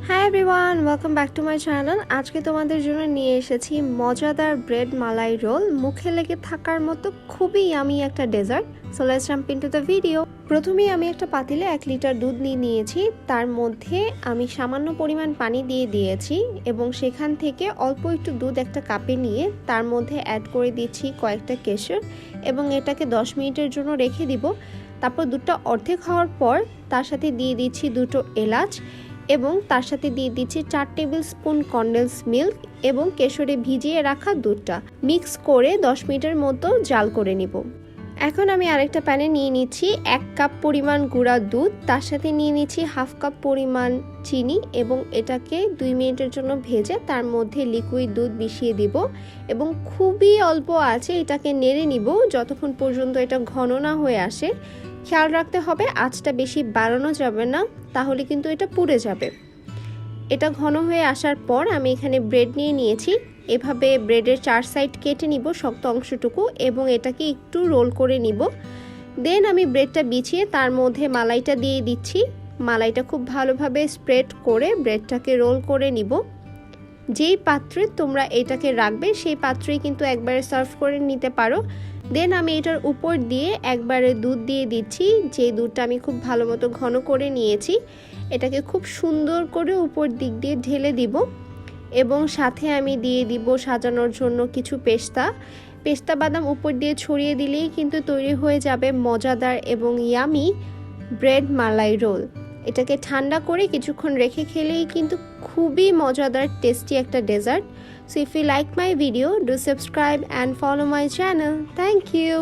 Hi everyone, welcome back to my channel. আজকে তোমাদের জন্য নিয়ে এসেছি মজাদার ব্রেড মালাই রোল। মুখে লেগে থাকার মতো খুবই ইয়ামি একটা dessert. So let's jump into the video. প্রথমেই আমি একটা পাতিলে 1 লিটার দুধ নিয়েছি। তার মধ্যে আমি সামান্য পরিমাণ পানি দিয়ে দিয়েছি এবং সেখান থেকে অল্প একটু দুধ একটা কাপে নিয়ে তার মধ্যে অ্যাড করে দিচ্ছি কয়েকটা কেশর এবং এটাকে 10 মিনিটের জন্য রেখে দিব। তারপর দুধটা অর্ধেক হওয়ার পর তার সাথে দিয়ে দিচ্ছি 2টো এলাচ এবং তার সাথে দিয়ে দিচ্ছি 4 টেবিল স্পুন কনডেন্স মিল্ক এবং কেশরে ভিজিয়ে রাখা দুধটা মিক্স করে 10 মিনিটের মতো জাল করে নিব। এখন আমি আরেকটা প্যানে নিয়ে নিচ্ছি 1 কাপ পরিমাণ গুঁড়া দুধ, তার সাথে নিয়ে নিচ্ছি হাফ কাপ পরিমাণ চিনি এবং এটাকে 2 মিনিটের জন্য ভেজে তার মধ্যে লিকুইড দুধ মিশিয়ে দিব এবং খুবই অল্প আছে এটাকে নেড়ে নিব যতক্ষণ পর্যন্ত এটা ঘন না হয়ে আসে। খেয়াল রাখতে হবে আঁচটা বেশি বাড়ানো যাবে না, তাহলে কিন্তু এটা পুড়ে যাবে। এটা ঘন হয়ে আসার পর আমি এখানে ব্রেড নিয়ে নিয়েছি। এভাবে ব্রেডের 4 সাইড কেটে নিব শক্ত অংশটুকু এবং এটাকে একটু রোল করে নিব। দেন আমি ব্রেডটা বিছিয়ে তার মধ্যে মালাইটা দিয়ে দিচ্ছি। মালাইটা খুব ভালোভাবে স্প্রেড করে ব্রেডটাকে রোল করে নিব। যেই পাত্রে তোমরা এটাকে রাখবে সেই পাত্রেই কিন্তু একবারে সার্ভ করে নিতে পারো। দেন আমি এটার উপর দিয়ে একবারে দুধ দিয়ে দিচ্ছি, যে দুধটা আমি খুব ভালো মতো ঘন করে নিয়েছি। এটাকে খুব সুন্দর করে উপর দিক দিয়ে ঢেলে দিব এবং সাথে আমি দিয়ে দিব সাজানোর জন্য কিছু পেস্তা বাদাম উপর দিয়ে ছড়িয়ে দিলেই কিন্তু তৈরি হয়ে যাবে মজাদার এবং ইয়ামি ব্রেড মালাই রোল। এটাকে ঠান্ডা করে কিছুক্ষণ রেখে খেলেই কিন্তু খুবই মজাদার টেস্টি একটা dessert. So if you like my video, do subscribe and follow my channel. Thank you.